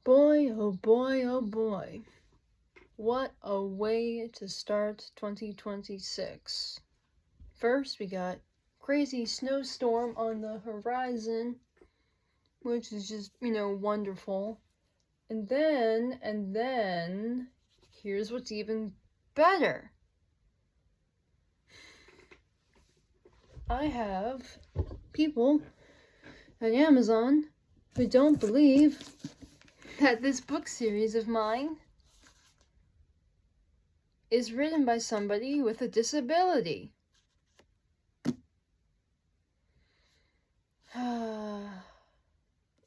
Boy, oh boy, oh boy. What a way to start 2026. First, we got crazy snowstorm on the horizon, which is just, wonderful. And then, here's what's even better. I have people at Amazon who don't believe that this book series of mine is written by somebody with a disability.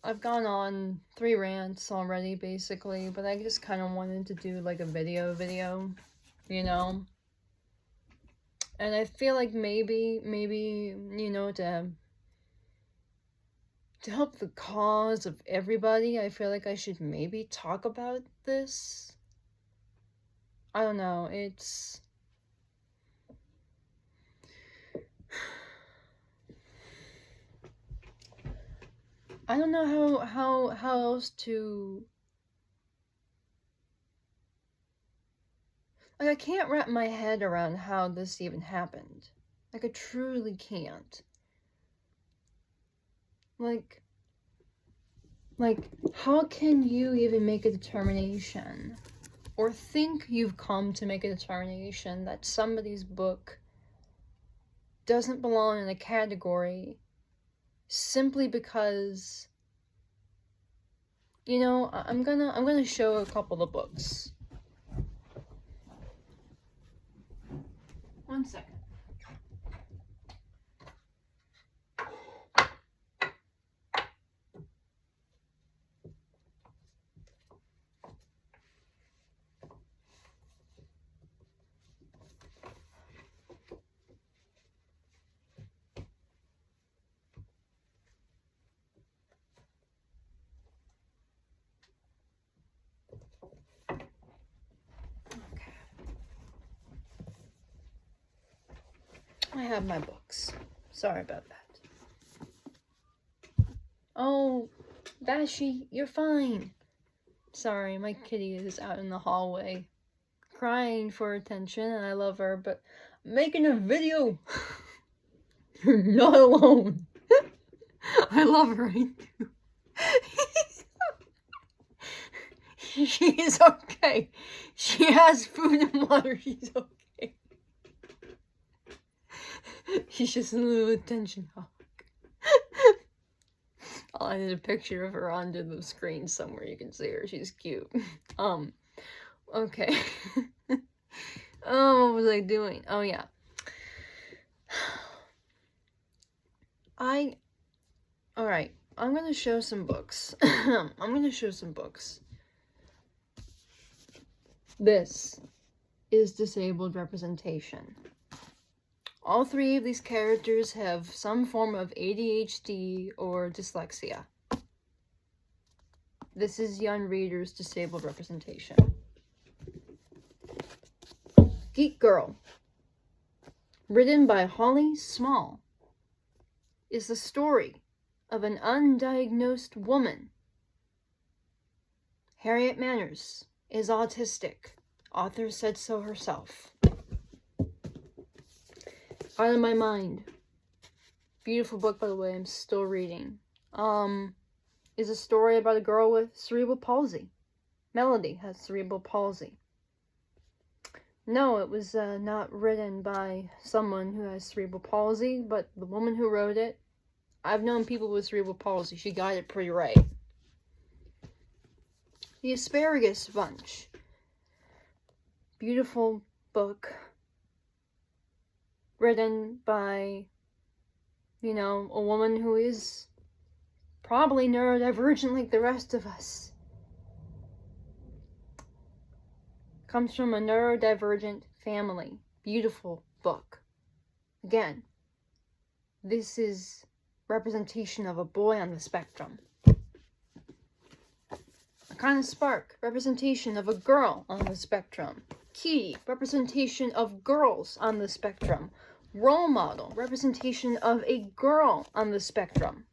I've gone on 3 rants already, basically, but I just kind of wanted to do like a video, And I feel like maybe, to help the cause of everybody, I feel like I should maybe talk about this. I don't know, it's... I don't know how else to... Like, I can't wrap my head around how this even happened. Like, I truly can't. Like, how can you even make a determination, or think you've come to make a determination that somebody's book doesn't belong in a category simply because, I'm gonna show a couple of books. 1 second. I have my books. Sorry about that. Oh, Vashi, you're fine. Sorry, my kitty is out in the hallway crying for attention, and I love her, but I'm making a video. You're not alone. I love her, I do. She's okay. She has food and water. She's okay. She's just a little attention hog. I'll edit a picture of her onto the screen somewhere. You can see her. She's cute. Okay. Oh, what was I doing? Oh, yeah. Alright. I'm gonna show some books. This is disabled representation. All 3 of these characters have some form of ADHD or dyslexia. This is Young Reader's disabled representation. Geek Girl, written by Holly Small, is the story of an undiagnosed woman. Harriet Manners is autistic. Author said so herself. Out of My Mind. Beautiful book, by the way, I'm still reading. Is a story about a girl with cerebral palsy. Melody has cerebral palsy. No, it was not written by someone who has cerebral palsy, but the woman who wrote it, I've known people with cerebral palsy. She got it pretty right. The Asparagus Bunch. Beautiful book. Written by, a woman who is probably neurodivergent like the rest of us. Comes from a neurodivergent family. Beautiful book. Again, this is representation of a boy on the spectrum. A Kind of Spark, representation of a girl on the spectrum. Kitty, representation of girls on the spectrum. Role model, representation of a girl on the spectrum.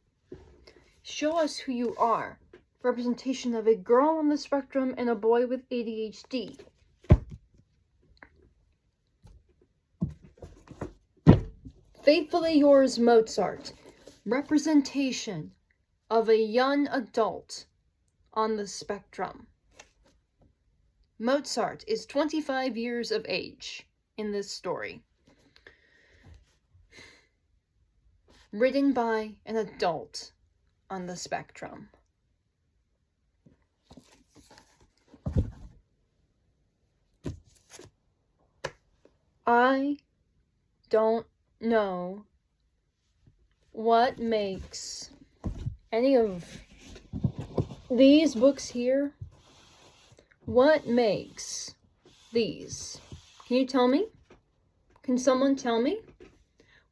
Show us who you are. representation of a girl on the spectrum and a boy with ADHD. Faithfully Yours, Mozart, representation of a young adult on the spectrum. Mozart is 25 years of age in this story. Written by an adult on the spectrum. I don't know what makes any of these books here. What makes these? Can you tell me? Can someone tell me?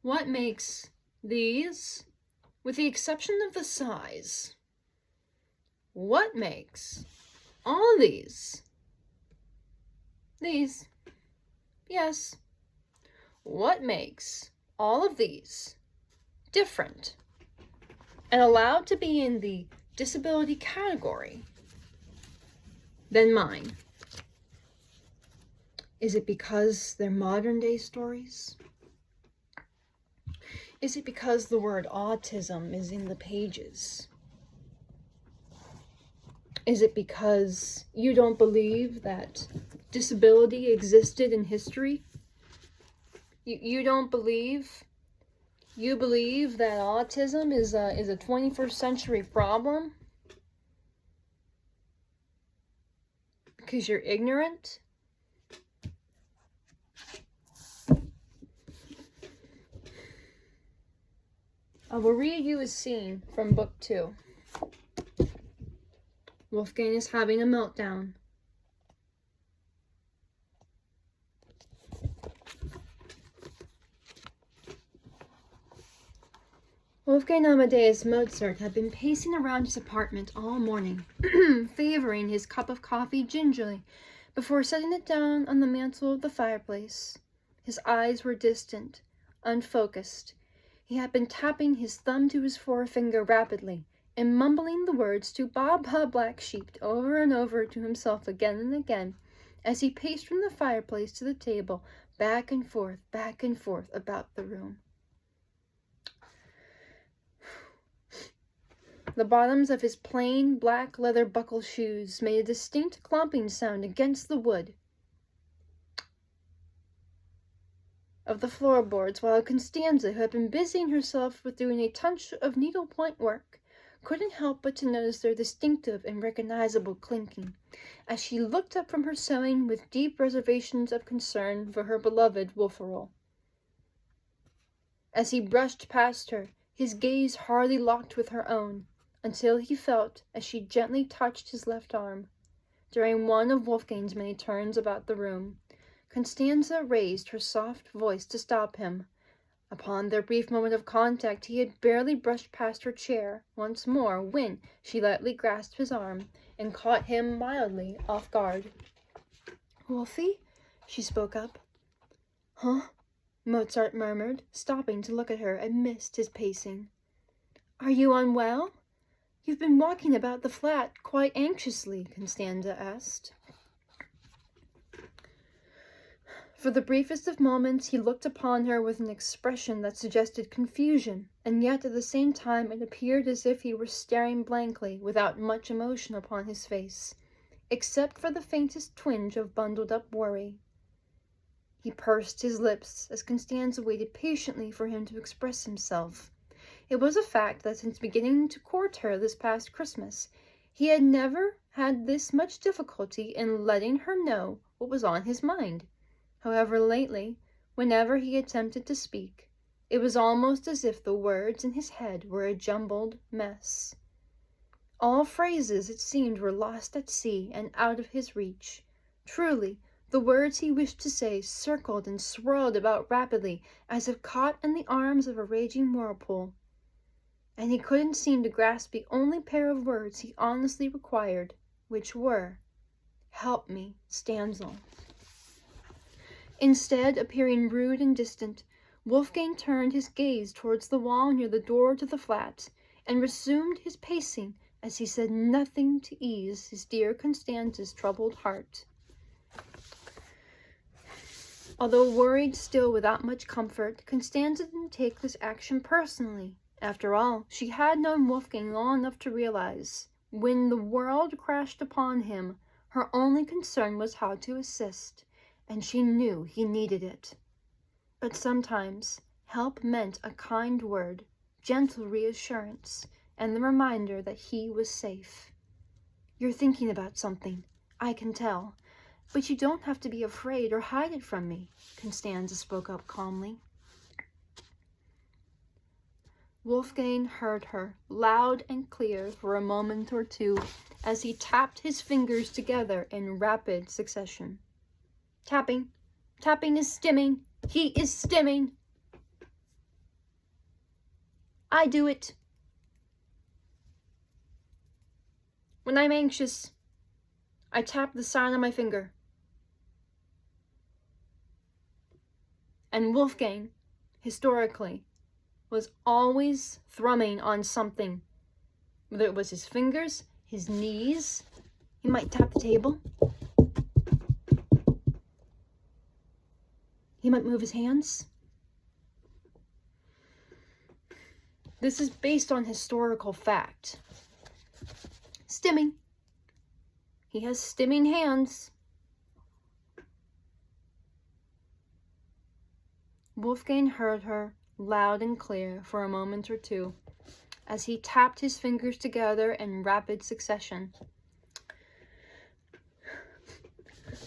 What makes these, with the exception of the size, what makes all of these? These. Yes. What makes all of these different and allowed to be in the disability category than mine? Is it because they're modern day stories? Is it because the word autism is in the pages? Is it because you don't believe that disability existed in history? You don't believe? You believe that autism is a 21st century problem? Because you're ignorant? I will read you a scene from book 2. Wolfgang is having a meltdown. Wolfgang Amadeus Mozart had been pacing around his apartment all morning, favoring his cup of coffee gingerly before setting it down on the mantel of the fireplace. His eyes were distant, unfocused. He had been tapping his thumb to his forefinger rapidly and mumbling the words to "Ba Ba Black Sheep" over and over to himself again and again as he paced from the fireplace to the table, back and forth about the room. The bottoms of his plain black leather buckle shoes made a distinct clomping sound against the wood of the floorboards, while Constanza, who had been busying herself with doing a touch of needlepoint work, couldn't help but to notice their distinctive and recognizable clinking, as she looked up from her sewing with deep reservations of concern for her beloved Wolferol. As he brushed past her, his gaze hardly locked with her own, until he felt as she gently touched his left arm. During one of Wolfgang's many turns about the room, Constanza raised her soft voice to stop him. Upon their brief moment of contact, he had barely brushed past her chair once more when she lightly grasped his arm and caught him mildly off guard. "Wolfie?" she spoke up. "Huh?" Mozart murmured, stopping to look at her amidst his pacing. "Are you unwell? You've been walking about the flat quite anxiously," Constanza asked. For the briefest of moments, he looked upon her with an expression that suggested confusion, and yet at the same time it appeared as if he were staring blankly, without much emotion upon his face, except for the faintest twinge of bundled-up worry. He pursed his lips as Constanza waited patiently for him to express himself. It was a fact that since beginning to court her this past Christmas, he had never had this much difficulty in letting her know what was on his mind. However, lately, whenever he attempted to speak, it was almost as if the words in his head were a jumbled mess. All phrases, it seemed, were lost at sea and out of his reach. Truly, the words he wished to say circled and swirled about rapidly, as if caught in the arms of a raging whirlpool. And he couldn't seem to grasp the only pair of words he honestly required, which were, "Help me, Stanzel." Instead, appearing rude and distant, Wolfgang turned his gaze towards the wall near the door to the flat, and resumed his pacing as he said nothing to ease his dear Constanza's troubled heart. Although worried still without much comfort, Constanza didn't take this action personally. After all, she had known Wolfgang long enough to realize, when the world crashed upon him, her only concern was how to assist, and she knew he needed it. But sometimes, help meant a kind word, gentle reassurance, and the reminder that he was safe. "You're thinking about something, I can tell, but you don't have to be afraid or hide it from me," Constanza spoke up calmly. Wolfgang heard her, loud and clear, for a moment or two, as he tapped his fingers together in rapid succession. "Tapping. Tapping is stimming. He is stimming. I do it. When I'm anxious, I tap the sign on my finger." And Wolfgang, historically, was always thrumming on something. Whether it was his fingers, his knees, he might tap the table. He might move his hands. This is based on historical fact. Stimming. He has stimming hands. Wolfgang heard her loud and clear for a moment or two, as he tapped his fingers together in rapid succession,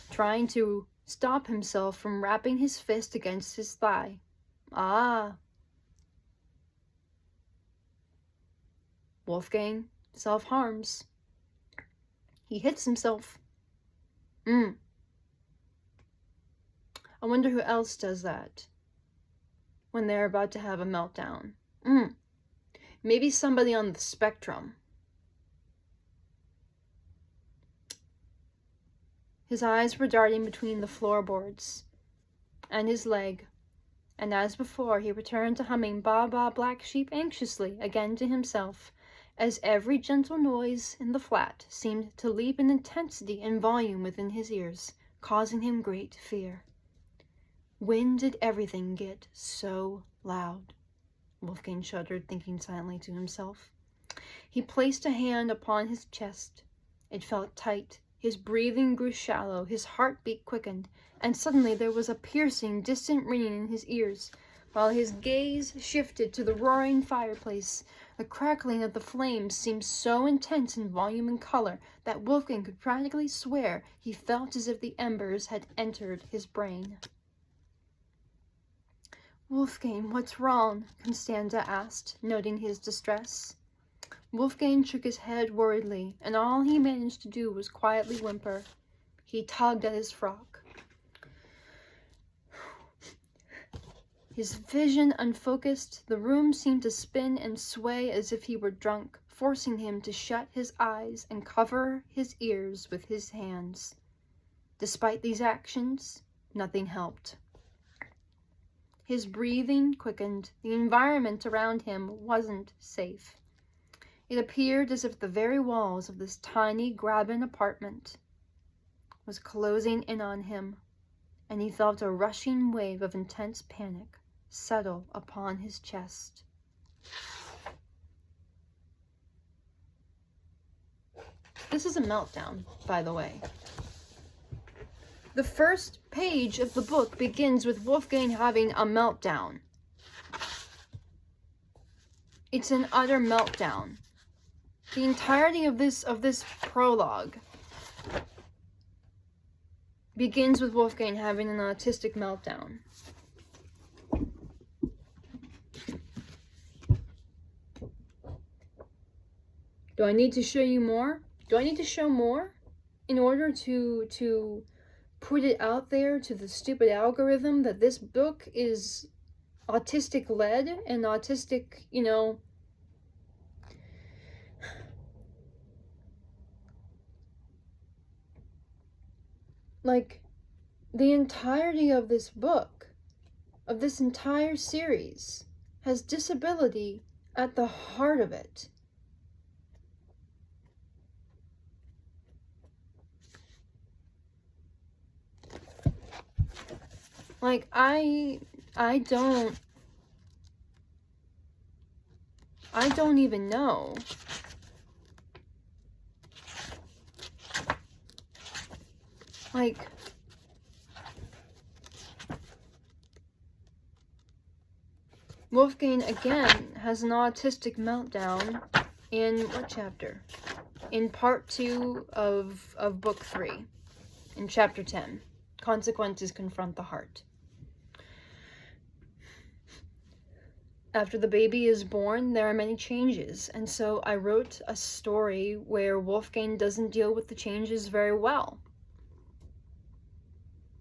trying to stop himself from rapping his fist against his thigh. Ah. Wolfgang self-harms. He hits himself. I wonder who else does that when they're about to have a meltdown. Maybe somebody on the spectrum. His eyes were darting between the floorboards and his leg, and as before he returned to humming Ba Ba Black Sheep anxiously again to himself, as every gentle noise in the flat seemed to leap in intensity and volume within his ears, causing him great fear. When did everything get so loud? Wolfgang shuddered, thinking silently to himself. He placed a hand upon his chest. It felt tight. His breathing grew shallow, his heartbeat quickened, and suddenly there was a piercing, distant ringing in his ears, while his gaze shifted to the roaring fireplace. The crackling of the flames seemed so intense in volume and color that Wolfgang could practically swear he felt as if the embers had entered his brain. "Wolfgang, what's wrong?" Constanza asked, noting his distress. Wolfgang shook his head worriedly, and all he managed to do was quietly whimper. He tugged at his frock. His vision unfocused, the room seemed to spin and sway as if he were drunk, forcing him to shut his eyes and cover his ears with his hands. Despite these actions, nothing helped. His breathing quickened. The environment around him wasn't safe. It appeared as if the very walls of this tiny Graben apartment was closing in on him, and he felt a rushing wave of intense panic settle upon his chest. This is a meltdown, by the way. The first page of the book begins with Wolfgang having a meltdown. It's an utter meltdown. The entirety of this prologue begins with Wolfgang having an autistic meltdown. Do I need to show you more? Do I need to show more in order to put it out there to the stupid algorithm that this book is autistic-led and autistic, like, the entirety of this book, of this entire series, has disability at the heart of it. Like, I don't even know. Like, Wolfgang again has an autistic meltdown in what chapter? In part 2 of book 3, in chapter 10. Consequences confront the heart. After the baby is born, there are many changes, and so I wrote a story where Wolfgang doesn't deal with the changes very well.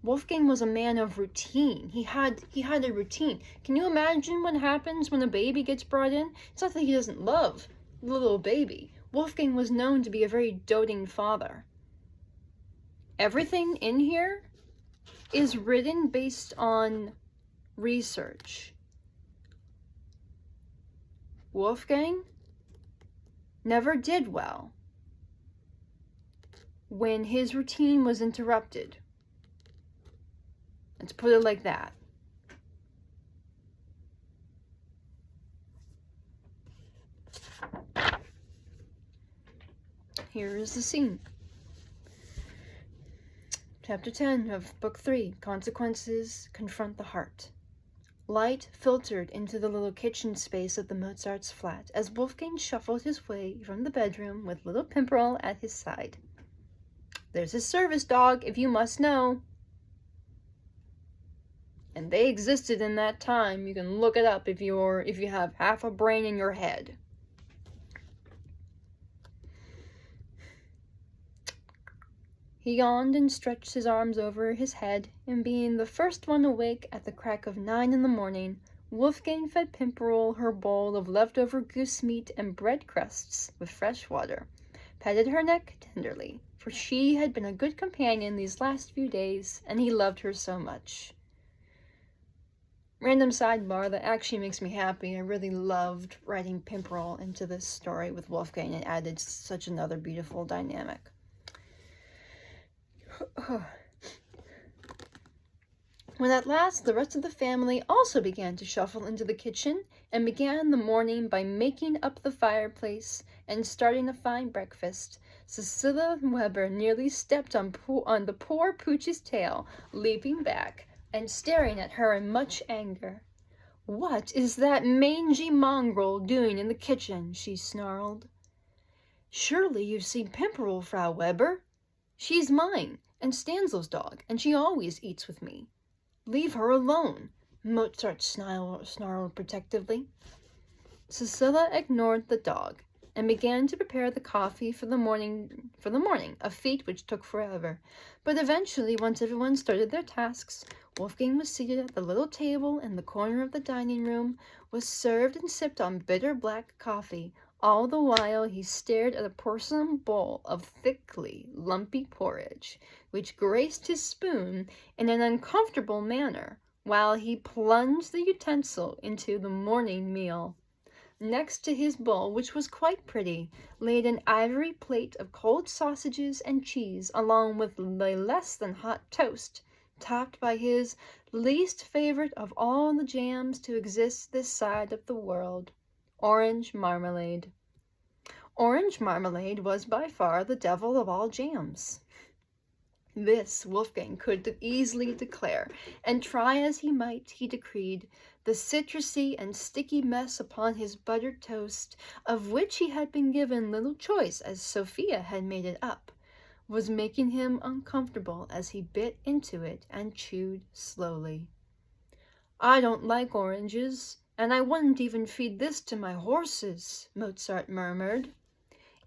Wolfgang was a man of routine. He had a routine. Can you imagine what happens when a baby gets brought in? It's not that he doesn't love the little baby. Wolfgang was known to be a very doting father. Everything in here is written based on research. Wolfgang never did well when his routine was interrupted. Let's put it like that. Here is the scene. Chapter 10 of Book 3, Consequences Confront the Heart. Light filtered into the little kitchen space of the Mozart's flat as Wolfgang shuffled his way from the bedroom with little Pimperl at his side. There's his service dog, if you must know. And they existed in that time. You can look it up if you have half a brain in your head. He yawned and stretched his arms over his head, and being the first one awake at the crack of 9 in the morning, Wolfgang fed Pimperl her bowl of leftover goose meat and bread crusts with fresh water, petted her neck tenderly, for she had been a good companion these last few days, and he loved her so much. Random sidebar that actually makes me happy. I really loved writing Pimperl into this story with Wolfgang. It added such another beautiful dynamic. When at last the rest of the family also began to shuffle into the kitchen and began the morning by making up the fireplace and starting a fine breakfast, Cecilia Weber nearly stepped on the poor Pooch's tail, leaping back and staring at her in much anger. "What is that mangy mongrel doing in the kitchen?" she snarled. "Surely you've seen Pimperl, Frau Weber. She's mine and Stanzel's dog, and she always eats with me." "Leave her alone," Mozart snarled protectively. Cecilia ignored the dog and began to prepare the coffee for the morning, a feat which took forever. But eventually, once everyone started their tasks, Wolfgang was seated at the little table in the corner of the dining room, was served and sipped on bitter black coffee. All the while he stared at a porcelain bowl of thickly lumpy porridge, which graced his spoon in an uncomfortable manner, while he plunged the utensil into the morning meal. Next to his bowl, which was quite pretty, laid an ivory plate of cold sausages and cheese, along with a less than hot toast, topped by his least favorite of all the jams to exist this side of the world, orange marmalade. Orange marmalade was by far the devil of all jams. This Wolfgang could easily declare, and try as he might, he decreed, the citrusy and sticky mess upon his buttered toast, of which he had been given little choice as Sophia had made it up, was making him uncomfortable as he bit into it and chewed slowly. "I don't like oranges, and I wouldn't even feed this to my horses," Mozart murmured.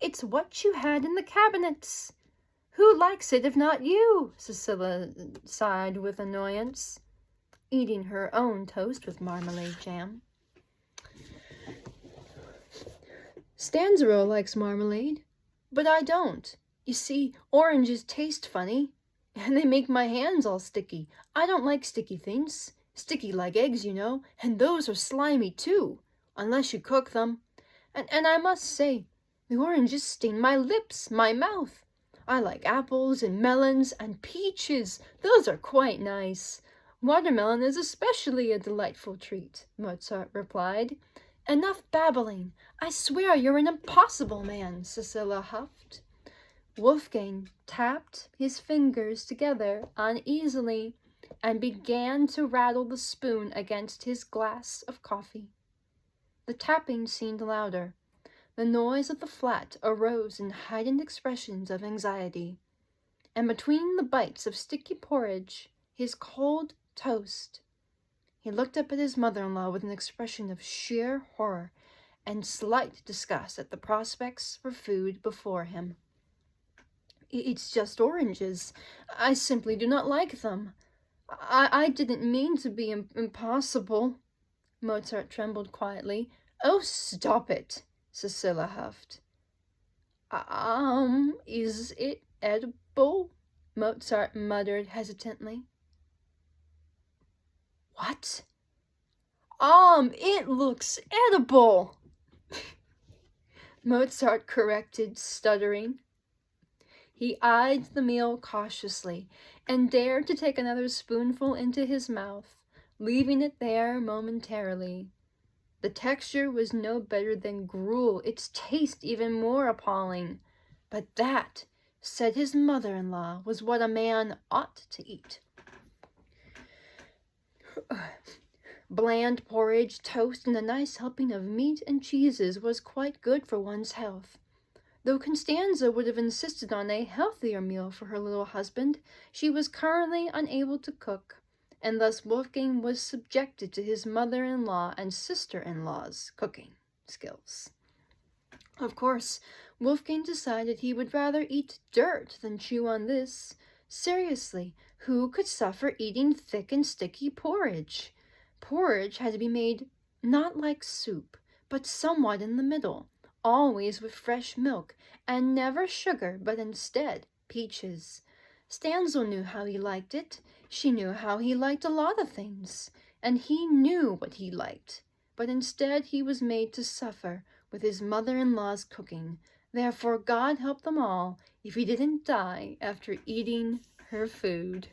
"It's what you had in the cabinets. Who likes it if not you?" Cecilia sighed with annoyance, eating her own toast with marmalade jam. "Stanzero likes marmalade, but I don't. You see, oranges taste funny, and they make my hands all sticky. I don't like sticky things. Sticky like eggs, you know, and those are slimy too, unless you cook them. And I must say, the oranges stain my lips, my mouth. I like apples and melons and peaches. Those are quite nice. Watermelon is especially a delightful treat, Mozart replied. Enough babbling. I swear you're an impossible man, Cecilia huffed. Wolfgang tapped his fingers together uneasily and began to rattle the spoon against his glass of coffee. The tapping seemed louder. The noise of the flat arose in heightened expressions of anxiety. And between the bites of sticky porridge, his cold toast, he looked up at his mother-in-law with an expression of sheer horror and slight disgust at the prospects for food before him. It's just oranges. I simply do not like them. I didn't mean to be impossible. Mozart trembled quietly. Oh, stop it, Cecilia huffed. Is it edible? Mozart muttered hesitantly. What? It looks edible, Mozart corrected, stuttering. He eyed the meal cautiously and dared to take another spoonful into his mouth, leaving it there momentarily. The texture was no better than gruel, its taste even more appalling. But that, said his mother-in-law, was what a man ought to eat. Bland porridge, toast, and a nice helping of meat and cheeses was quite good for one's health. Though Constanza would have insisted on a healthier meal for her little husband, she was currently unable to cook, and thus Wolfgang was subjected to his mother-in-law and sister-in-law's cooking skills. Of course, Wolfgang decided he would rather eat dirt than chew on this. Seriously, who could suffer eating thick and sticky porridge? Porridge had to be made not like soup, but somewhat in the middle, always with fresh milk, and never sugar, but instead peaches. Stanzel knew how he liked it. She knew how he liked a lot of things, and he knew what he liked. But instead he was made to suffer with his mother-in-law's cooking. Therefore God help them all if he didn't die after eating her food.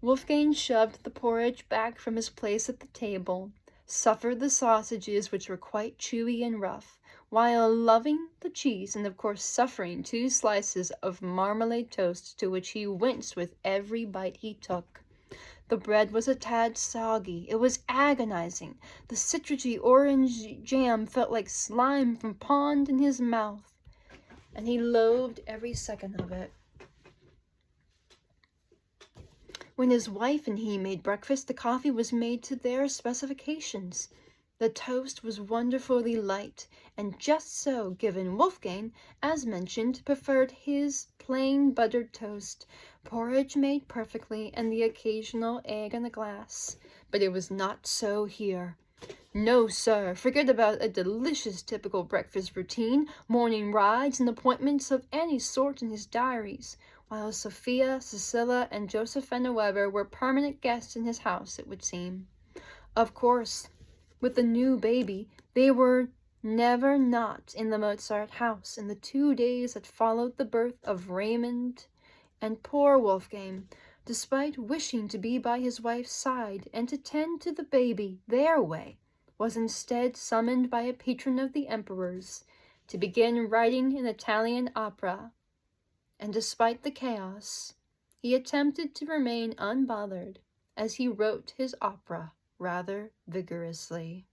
Wolfgang shoved the porridge back from his place at the table, suffered the sausages, which were quite chewy and rough, while loving the cheese and of course suffering 2 slices of marmalade toast to which he winced with every bite he took. The bread was a tad soggy. It was agonizing. The citrusy orange jam felt like slime from pond in his mouth, and he loathed every second of it. When his wife and he made breakfast, the coffee was made to their specifications. The toast was wonderfully light, and just so, given Wolfgang, as mentioned, preferred his plain buttered toast, porridge made perfectly, and the occasional egg in a glass. But it was not so here. No, sir, forget about a delicious typical breakfast routine, morning rides, and appointments of any sort in his diaries, while Sophia, Cecilia, and Josephina Weber were permanent guests in his house, it would seem. Of course, with the new baby, they were never not in the Mozart house in the 2 days that followed the birth of Raymond, and poor Wolfgang, despite wishing to be by his wife's side and to tend to the baby their way, was instead summoned by a patron of the emperor's to begin writing an Italian opera. And despite the chaos, he attempted to remain unbothered as he wrote his opera rather vigorously.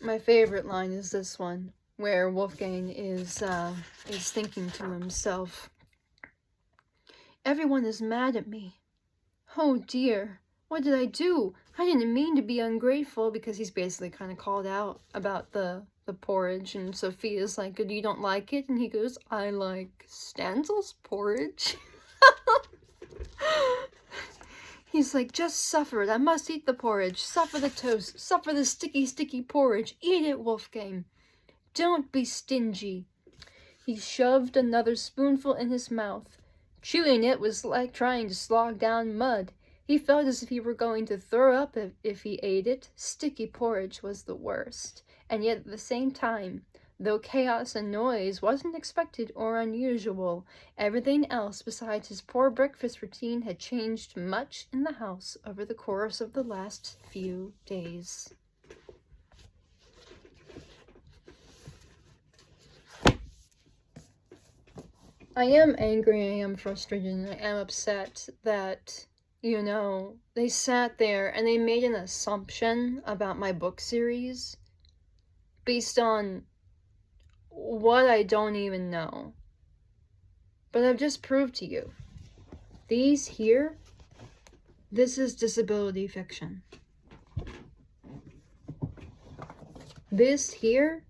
My favorite line is this one, where Wolfgang is thinking to himself, "Everyone is mad at me. Oh dear, what did I do? I didn't mean to be ungrateful," because he's basically kind of called out about the porridge, and Sophia's like, "You don't like it?" And he goes, "I like Stanzel's porridge." He's like, "Just suffer it. I must eat the porridge. Suffer the toast. Suffer the sticky, sticky porridge. Eat it, Wolfgang. Don't be stingy." He shoved another spoonful in his mouth. Chewing it was like trying to slog down mud. He felt as if he were going to throw up if he ate it. Sticky porridge was the worst. And yet at the same time, though chaos and noise wasn't expected or unusual, everything else besides his poor breakfast routine had changed much in the house over the course of the last few days. I am angry, I am frustrated, and I am upset that, you know, they sat there and they made an assumption about my book series based on what I don't even know. But I've just proved to you, these here, this is disability fiction. This here,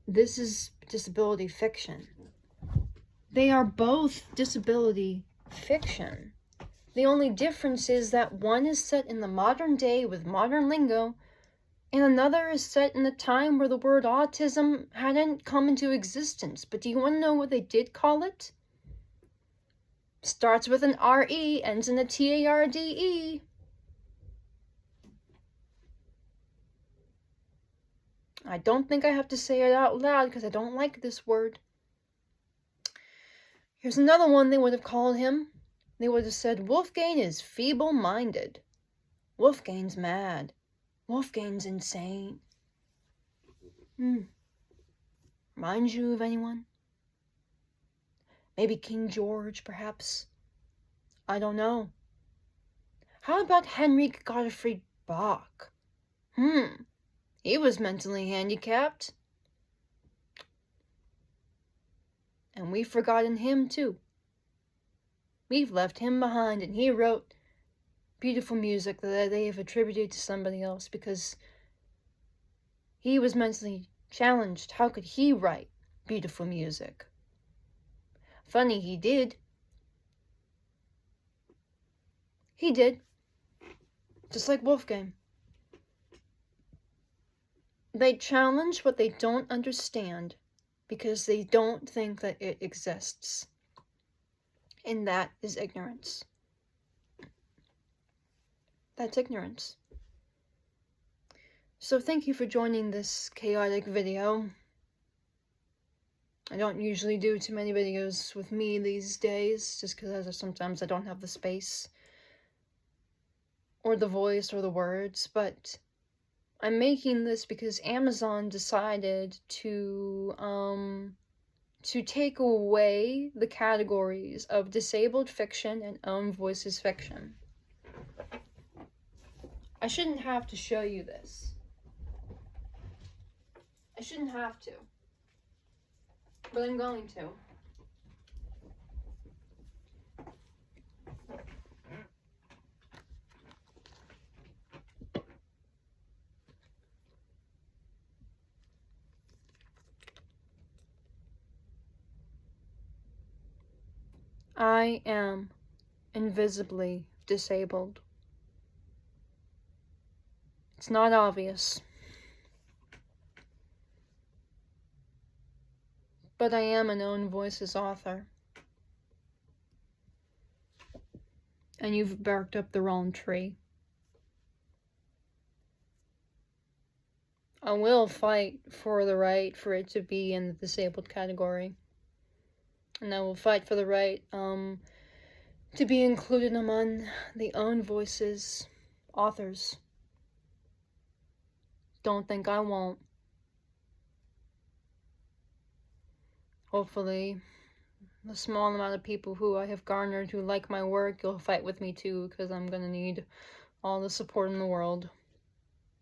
this is disability fiction. They are both disability fiction. The only difference is that one is set in the modern day with modern lingo, and another is set in a time where the word autism hadn't come into existence. But do you want to know what they did call it? Starts with an R-E, ends in a T-A-R-D-E. I don't think I have to say it out loud because I don't like this word. Here's another one they would have called him. They would have said, Wolfgang is feeble-minded. Wolfgang's mad. Wolfgang's insane. Reminds you of anyone? Maybe King George, perhaps? I don't know. How about Henrik Gottfried Bach? He was mentally handicapped. And we've forgotten him too. We've left him behind, and he wrote beautiful music that they have attributed to somebody else because he was mentally challenged. How could he write beautiful music? Funny, he did. He did. Just like Wolfgang. They challenge what they don't understand because they don't think that it exists. And that is ignorance. That's ignorance. So thank you for joining this chaotic video. I don't usually do too many videos with me these days, just because sometimes I don't have the space, or the voice, or the words, but I'm making this because Amazon decided to take away the categories of disabled fiction and own voices fiction. I shouldn't have to show you this. I shouldn't have to. But I'm going to. I am invisibly disabled. It's not obvious. But I am an own voices author. And you've barked up the wrong tree. I will fight for the right for it to be in the disabled category. And I will fight for the right to be included among the own voices authors. Don't think I won't. Hopefully, the small amount of people who I have garnered who like my work, you'll fight with me too, because I'm gonna need all the support in the world.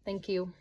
Thank you.